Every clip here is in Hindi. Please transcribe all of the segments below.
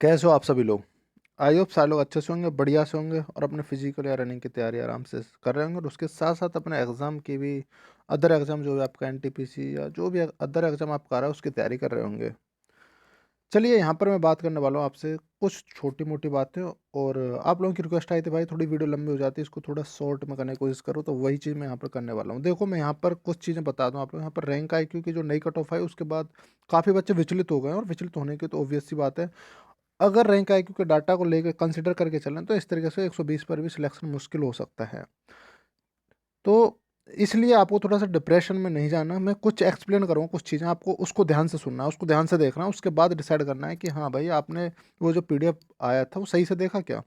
कैसे हो आप सभी लोग। आई होप सारे लोग अच्छे से होंगे, बढ़िया से होंगे और अपने फिजिकल या रनिंग की तैयारी आराम से कर रहे होंगे और उसके साथ साथ अपने एग्ज़ाम की भी, अदर एग्ज़ाम जो भी आपका एनटीपीसी या जो भी अदर एग्ज़ाम आप कर रहे हो उसकी तैयारी कर रहे होंगे। चलिए यहाँ पर मैं बात करने वाला हूँ आपसे कुछ छोटी मोटी बातें। और आप लोगों की रिक्वेस्ट आई थी भाई थोड़ी वीडियो लंबी हो जाती है, इसको थोड़ा शॉर्ट में करने की कोशिश करो, तो वही चीज़ मैं यहाँ पर करने वाला हूँ। देखो मैं यहाँ पर कुछ चीज़ें बता दूँ आप लोग। यहाँ पर रैंक आईक्यू की जो नई कट ऑफ आई उसके बाद काफ़ी बच्चे विचलित हो गए हैं, और विचलित होने की तो ऑब्वियस सी बात है। अगर रैंक आईक्यू के डाटा को लेकर कंसिडर करके चलें तो इस तरीके से 120 पर भी सिलेक्शन मुश्किल हो सकता है। तो इसलिए आपको थोड़ा-सा डिप्रेशन में नहीं जाना। मैं कुछ एक्सप्लेन करूँगा, कुछ चीज़ें आपको उसको ध्यान से सुनना है, उसको ध्यान से देखना है, उसके बाद डिसाइड करना है कि हाँ भाई, आपने वो जो पीडीएफ आया था वो सही से देखा क्या?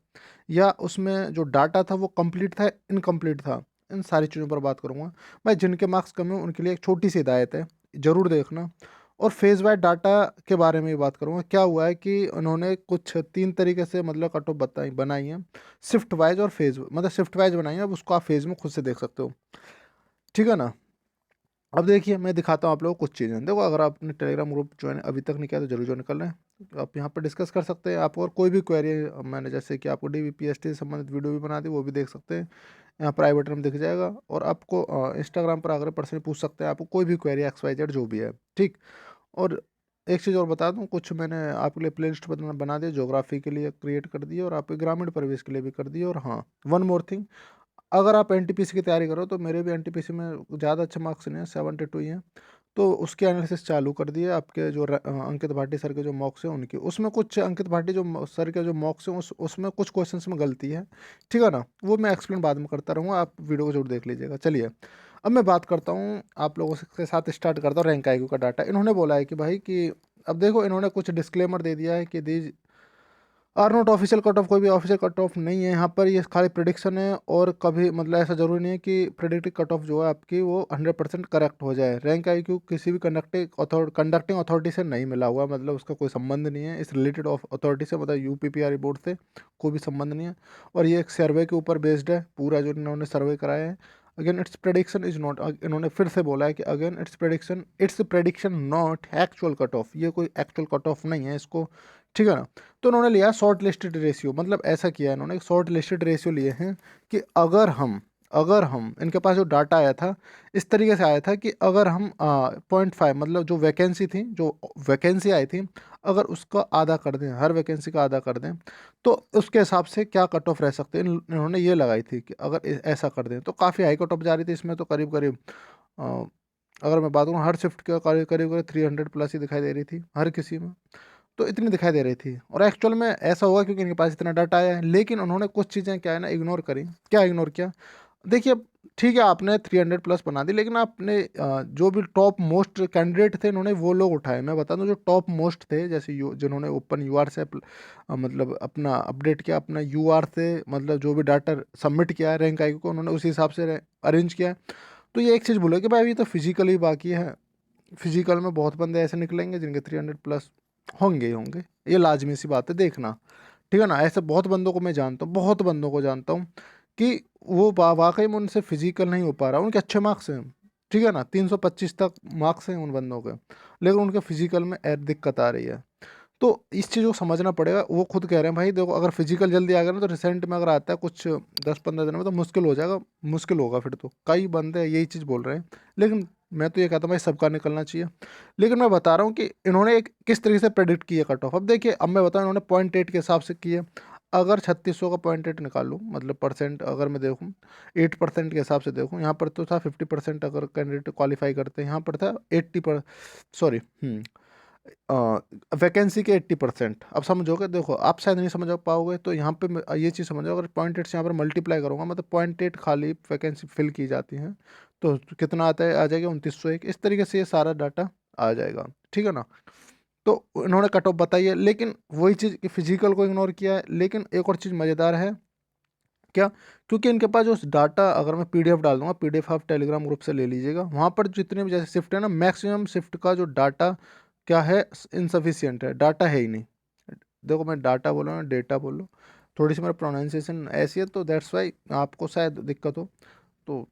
या उसमें जो डाटा था वो कंप्लीट था, इनकम्प्लीट था? इन सारी चीज़ों पर बात करूँगा। भाई जिनके मार्क्स कम हैं उनके लिए एक छोटी-सी हिदायत है, ज़रूर देखना। और फेज़ वाइज़ डाटा के बारे में भी बात करूँगा। क्या हुआ है कि उन्होंने कुछ 3 तरीके से मतलब कट ऑफ बनाई है। शिफ्ट वाइज़ और फेज़, मतलब शिफ्ट वाइज़ बनाई है, अब उसको आप फेज़ में खुद से देख सकते हो। ठीक है ना? अब देखिए मैं दिखाता हूँ आप लोगों को कुछ चीज़ें। देखो अगर आपने टेलीग्राम ग्रुप ज्वाइन अभी तक नहीं किया तो ज़रूर ज्वाइन कर लें। आप यहाँ पर डिस्कस कर सकते हैं। आप और कोई भी क्वेरी, मैंने जैसे कि आपको डीबीपीएसटी से संबंधित वीडियो भी बना दी, वो भी देख सकते हैं। यहाँ पर आई बटन में दिख जाएगा। और आपको इंस्टाग्राम पर अगर पर्सनली पूछ सकते हैं, आपको कोई भी क्वेरी एक्स वाई जेड जो भी है, ठीक। और एक चीज़ और बता दूँ, कुछ मैंने आपके लिए प्लेलिस्ट बना दी, ज्योग्राफी के लिए क्रिएट कर दी और आपके ग्रामीण परिवेश के लिए भी कर दी। और हाँ, वन मोर थिंग, अगर आप एनटीपीसी की तैयारी करो तो मेरे भी एनटीपीसी में ज़्यादा अच्छे मार्क्स नहीं हैं, 72 ही हैं। तो उसके एनालिसिस चालू कर दिए। आपके जो अंकित भाटी सर के जो मॉक्स हैं उनकी, उसमें कुछ अंकित भाटी जो सर के जो मॉक्स हैं उसमें कुछ क्वेश्चंस में गलती है। ठीक है ना? वो मैं एक्सप्लेन बाद में करता रहूँगा, आप वीडियो को जरूर देख लीजिएगा। चलिए अब मैं बात करता हूँ आप लोगों के साथ, स्टार्ट करता हूँ रैंक आईक्यू का डाटा। इन्होंने बोला है कि भाई कि अब देखो इन्होंने कुछ डिस्क्लेमर दे दिया है कि these are not official cut off, कोई भी ऑफिशियल कट ऑफ नहीं है यहाँ पर, ये खाली प्रिडिक्शन है। और कभी मतलब ऐसा ज़रूरी नहीं है कि प्रिडिक्टेड कट ऑफ जो है आपकी वो 100% करेक्ट हो जाए। रैंक आईक्यू किसी भी कंडक्टिंग अथॉरिटी से नहीं मिला हुआ, मतलब उसका कोई संबंध नहीं है इस रिलेटेड ऑफ अथॉरिटी से, मतलब यूपीपीआरबी बोर्ड से कोई भी संबंध नहीं है। और ये एक सर्वे के ऊपर बेस्ड है पूरा, जो इन्होंने सर्वे कराया है। Again it's prediction is not, इन्होंने फिर से बोला है कि again it's prediction not actual cut off, ये कोई एक्चुअल कट ऑफ नहीं है इसको। ठीक है ना? तो उन्होंने लिया शॉर्ट लिस्टेड रेशियो, मतलब ऐसा किया है इन्होंने, शॉर्ट लिस्टेड रेशियो लिए हैं कि अगर हम इनके पास जो डाटा आया था इस तरीके से आया था कि अगर हम 0.5, मतलब जो वैकेंसी थी, जो वैकेंसी आई थी, अगर उसका आधा कर दें, हर वैकेंसी का आधा कर दें, तो उसके हिसाब से क्या कट ऑफ रह सकते हैं, इन्होंने ये लगाई थी कि अगर ऐसा कर दें तो काफ़ी हाई कट ऑफ जा रही थी इसमें। तो करीब करीब अगर मैं बात करूँ हर शिफ्ट का करीब करीब 300 प्लस ही दिखाई दे रही थी हर किसी में। तो इतनी दिखाई दे रही थी, और एक्चुअल में ऐसा हुआ क्योंकि इनके पास इतना डाटा आया है। लेकिन उन्होंने कुछ चीज़ें क्या है ना इग्नोर करी। क्या इग्नोर किया? देखिए, ठीक है आपने 300 प्लस बना दी, लेकिन आपने जो भी टॉप मोस्ट कैंडिडेट थे इन्होंने वो लोग उठाए। मैं बता दूं जो टॉप मोस्ट थे, जैसे जिन्होंने ओपन यूआर से मतलब अपना अपडेट किया, अपना यूआर से मतलब जो भी डाटा सबमिट किया है रैंक आई को, उन्होंने उसी हिसाब से अरेंज किया है। तो ये एक चीज़ बोले कि भाई अभी तो फिजिकल ही बाकी है। फिजिकल में बहुत बंदे ऐसे निकलेंगे जिनके 300 प्लस होंगे ही होंगे, ये लाजमी सी बात है, देखना। ठीक है ना? ऐसे बहुत बंदों को मैं जानता हूँ, बहुत बंदों को जानता हूँ कि वो वाकई में उनसे फिजिकल नहीं हो पा रहा, उनके अच्छे मार्क्स हैं। ठीक है ना? 325 तक मार्क्स हैं उन बंदों के, लेकिन उनके फिजिकल में दिक्कत आ रही है। तो इस चीज़ को समझना पड़ेगा। वो खुद कह रहे हैं भाई देखो, अगर फिजिकल जल्दी आ गया ना तो रिसेंट में अगर आता है कुछ 10-15 दिन में तो मुश्किल हो जाएगा, मुश्किल होगा फिर तो। कई बंदे यही चीज़ बोल रहे हैं, लेकिन मैं तो ये कहता हूँ भाई सबका निकलना चाहिए। लेकिन मैं बता रहा हूँ कि इन्होंने एक किस तरीके से प्रेडिक्ट किया कट ऑफ। अब देखिए, अब मैं बताऊँ इन्होंने 0.8 के हिसाब से किए। अगर 3600 का 0.8 निकालूँ, मतलब परसेंट अगर मैं देखूँ 8% के हिसाब से देखूँ, यहाँ पर तो था 50% अगर कैंडिडेट क्वालिफाई करते हैं, यहाँ पर था 80 पर, सॉरी, वैकेंसी के 80%। अब समझोगे, देखो आप शायद नहीं समझ पाओगे, तो यहाँ पे ये चीज़ समझो, अगर 0.8 से यहाँ पर मल्टीप्लाई करूँगा, मतलब 0.8 खाली वैकेंसी फिल की जाती हैं, तो कितना आता है, आ जाएगा 2901। इस तरीके से ये सारा डाटा आ जाएगा। ठीक है ना? तो इन्होंने कट ऑफ बताई है, लेकिन वही चीज़ कि फिजिकल को इग्नोर किया है। लेकिन एक और चीज़ मज़ेदार है, क्या? क्योंकि इनके पास जो डाटा, अगर मैं पीडीएफ डाल दूंगा, पीडीएफ आप टेलीग्राम ग्रुप से ले लीजिएगा, वहाँ पर जितने भी जैसे शिफ्ट है ना, मैक्सिमम शिफ्ट का जो डाटा क्या है, इनसफिशियंट है, डाटा है ही नहीं। देखो मैं डाटा बोल रहा हूँ, डेटा बोल रहा हूँ, थोड़ी सी मेरा प्रोनाउंसिएशन ऐसी है, तो दैट्स वाई आपको शायद दिक्कत हो। तो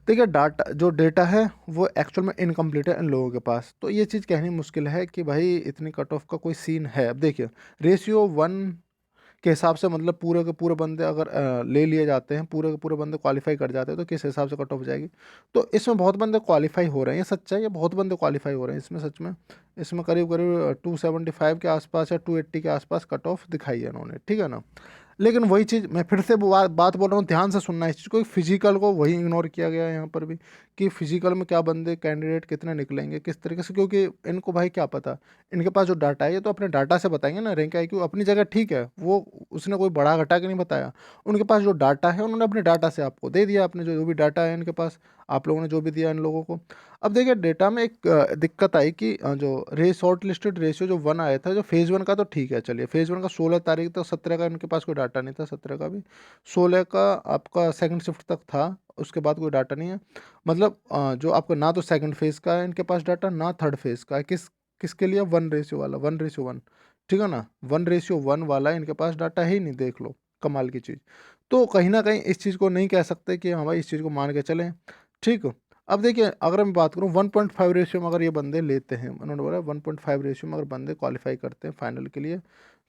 देखिए डाटा जो डेटा है वो एक्चुअल में इनकम्प्लीट है इन लोगों के पास, तो ये चीज़ कहनी मुश्किल है कि भाई इतनी कट ऑफ का कोई सीन है। अब देखिए रेशियो 1 के हिसाब से मतलब पूरे के पूरे बंदे अगर ले लिए जाते हैं, पूरे के पूरे बंदे क्वालिफाई कर जाते हैं, तो किस हिसाब से कट ऑफ जाएगी। तो इसमें बहुत बंदे क्वालिफाई हो रहे हैं, ये सच्चा है, ये बहुत बंदे क्वालिफाई हो रहे हैं इसमें सच में। इसमें करीब करीब 275 के आसपास या 280 के आसपास कट ऑफ दिखाई है इन्होंने, ठीक है ना। लेकिन वही चीज़ मैं फिर से वो बात बोल रहा हूँ, ध्यान से सुनना है इस चीज़ को। फिजिकल को वही इग्नोर किया गया है यहाँ पर भी, कि फिजिकल में क्या बंदे कैंडिडेट कितने निकलेंगे किस तरीके से, क्योंकि इनको भाई क्या पता, इनके पास जो डाटा है ये तो अपने डाटा से बताएंगे ना। रैंक आईक्यू अपनी जगह ठीक है, वो उसने कोई बढ़ा घटा के नहीं बताया। उनके पास जो डाटा है उन्होंने अपने डाटा से आपको दे दिया, आपने जो भी डाटा है इनके पास, आप लोगों ने जो भी दिया इन लोगों को। अब देखिए डेटा में एक दिक्कत आई कि जो शॉर्ट लिस्टेड रेशियो जो 1 आया था, जो फेज़ 1 का तो ठीक है, चलिए फेज़ 1 का 16 तारीख तक, 17 का इनके पास कोई डाटा नहीं था, 17 का भी, 16 का आपका सेकंड शिफ्ट तक था, उसके बाद कोई डाटा नहीं है। मतलब जो आपका ना तो सेकंड फेज़ का है इनके पास डाटा, ना थर्ड फेज़ का है। किसके लिए? 1 रेशियो वाला, 1:1, ठीक है ना। 1:1 वाला इनके पास डाटा है ही नहीं, देख लो कमाल की चीज़। तो कहीं न कहीं इस चीज़ को नहीं कह सकते कि हाँ भाई इस चीज़ को मान के चलें, ठीक। अब देखिए अगर मैं बात करूँ 1.5 रेशियो में अगर ये बंदे लेते हैं, उन्होंने बोला 1.5 रेशियो में अगर बंदे क्वालिफाई करते हैं फाइनल के लिए,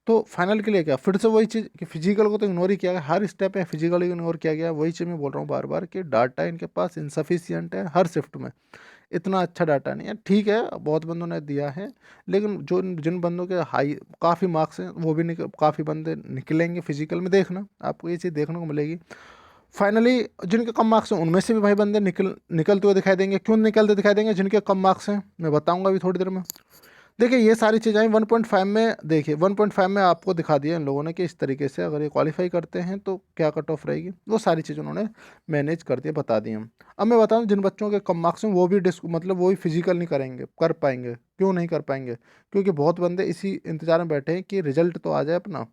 तो फाइनल के लिए क्या फिर से वही चीज़ कि फिजिकल को तो इग्नोर ही किया गया, हर स्टेप पे फिजिकल इग्नोर किया गया। वही चीज़ मैं बोल रहा हूँ बार बार कि डाटा इनके पास इनसफिशियंट है हर शिफ्ट में, इतना अच्छा डाटा नहीं है। ठीक है बहुत बंदों ने दिया है, लेकिन जो जिन बंदों के हाई काफ़ी मार्क्स हैं वो भी काफ़ी बंदे निकलेंगे फिजिकल में, देखना आपको ये चीज़ देखने को मिलेगी। फाइनली जिनके कम मार्क्स हैं उनमें से भी भाई बंदे निकलते हुए दिखाई देंगे। क्यों निकलते दिखाई देंगे? जिनके कम मार्क्स हैं मैं बताऊंगा अभी थोड़ी देर में। देखिए ये सारी चीज़ें आई 1.5 में, देखिए 1.5 में आपको दिखा दिया इन लोगों ने कि इस तरीके से अगर ये क्वालिफाई करते हैं तो क्या कट ऑफ रहेगी, वो सारी चीज़ उन्होंने मैनेज कर दिया, बता दी हम। अब मैं बताऊं जिन बच्चों के कम मार्क्स हैं वो भी मतलब वो भी फिजिकल नहीं करेंगे, कर पाएंगे। क्यों नहीं कर पाएंगे? क्योंकि बहुत बंदे इसी इंतजार में बैठे हैं कि रिजल्ट तो आ जाए अपना,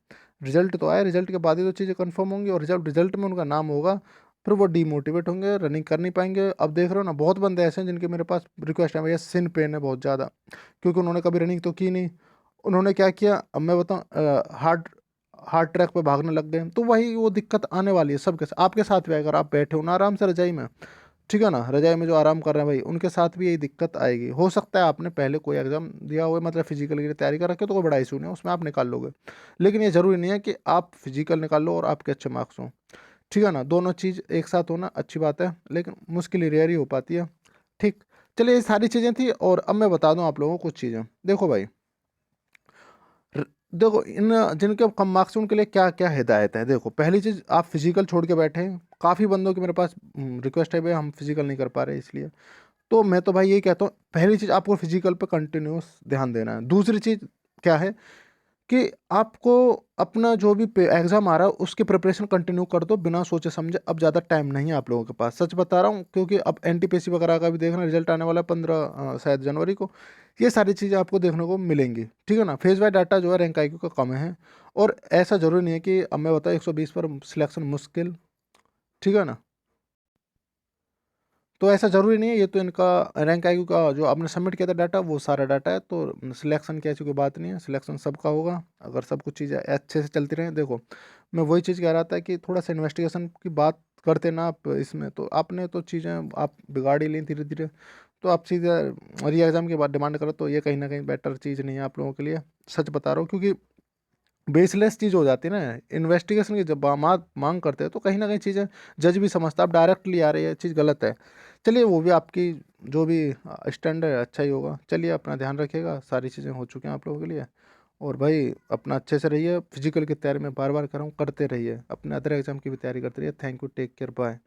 रिजल्ट तो आए, रिजल्ट के बाद ही तो चीज़ें कन्फर्म होंगी, और जब रिजल्ट में उनका नाम होगा फिर वो डीमोटिवेट होंगे, रनिंग कर नहीं पाएंगे। अब देख रहे हो ना बहुत बंदे ऐसे हैं जिनके मेरे पास रिक्वेस्ट है, भैया सिन पेन है बहुत ज़्यादा, क्योंकि उन्होंने कभी रनिंग तो की नहीं। उन्होंने क्या किया अब मैं बताऊँ, हार्ड हार्ड ट्रैक पे भागने लग गए। तो वही वो दिक्कत आने वाली है सबके साथ, आपके साथ भी अगर आप बैठे हो ना आराम से रजाई में, ठीक है ना, रजाई में जो आराम कर रहे हैं भाई उनके साथ भी यही दिक्कत आएगी। हो सकता है आपने पहले कोई एग्जाम दिया हुआ है, मतलब फिजिकल की तैयारी कर रखे हो, तो कोई बड़ा इशू नहीं है, उसमें आप निकाल लोगे। लेकिन ये ज़रूरी नहीं है कि आप फिजिकल निकाल लो और आपके अच्छे मार्क्स हों, ठीक है ना। दोनों चीज़ एक साथ होना अच्छी बात है, लेकिन मुश्किल ही रेयर ही हो पाती है, ठीक। चलिए ये सारी चीज़ें थी, और अब मैं बता दूं आप लोगों को कुछ चीज़ें। देखो भाई र- देखो इन जिनके कम मार्क्स हैं उनके लिए क्या क्या हिदायत है। देखो पहली चीज़, आप फिजिकल छोड़ के बैठे हैं, काफ़ी बंदों की मेरे पास रिक्वेस्ट है भाई हम फिजिकल नहीं कर पा रहे इसलिए। तो मैं तो भाई यही कहता हूँ, पहली चीज़ आपको फिजिकल पे कंटिन्यूस ध्यान देना है। दूसरी चीज़ क्या है कि आपको अपना जो भी एग्ज़ाम आ रहा है उसकी प्रिपरेशन कंटिन्यू कर दो बिना सोचे समझे। अब ज़्यादा टाइम नहीं है आप लोगों के पास, सच बता रहा हूँ, क्योंकि अब एनटीपीसी वगैरह का भी देखना, रिजल्ट आने वाला है 15 शायद जनवरी को। ये सारी चीज़ें आपको देखने को मिलेंगी, ठीक है ना। फेज वाइज डाटा जो है रैंक आईक्यू का कम है, और ऐसा ज़रूरी नहीं है कि अब मैं बताऊँ 120 पर सिलेक्शन मुश्किल, ठीक है ना। तो ऐसा ज़रूरी नहीं है, ये तो इनका रैंक आईक्यू का जो आपने सबमिट किया था डाटा वो सारा डाटा है, तो सिलेक्शन की ऐसी कोई बात नहीं है, सिलेक्शन सबका होगा अगर सब कुछ चीज़ें अच्छे से चलती रहें। देखो मैं वही चीज़ कह रहा था कि थोड़ा सा इन्वेस्टिगेशन की बात करते ना आप इसमें, तो आपने तो चीज़ें आप बिगाड़ ही ली धीरे धीरे। तो आप सीधे री एग्ज़ाम की बात डिमांड करो, तो ये कहीं ना कहीं बेटर चीज़ नहीं है आप लोगों के लिए, सच बता रहा हूँ। क्योंकि बेसलेस चीज़ हो जाती है ना इन्वेस्टिगेशन की, जब मांग मांग करते हैं तो कहीं ना कहीं चीज़ें जज भी समझता है, आप डायरेक्टली आ रही है चीज़ गलत है। चलिए वो भी आपकी जो भी स्टैंड है अच्छा ही होगा। चलिए अपना ध्यान रखिएगा, सारी चीज़ें हो चुकी हैं आप लोगों के लिए। और भाई अपना अच्छे से रहिए, फिजिकल की तैयारी में बार बार कर रहा हूँ, करते रहिए, अपने अदर एग्जाम की भी तैयारी करते रहिए। Thank you, take care, bye.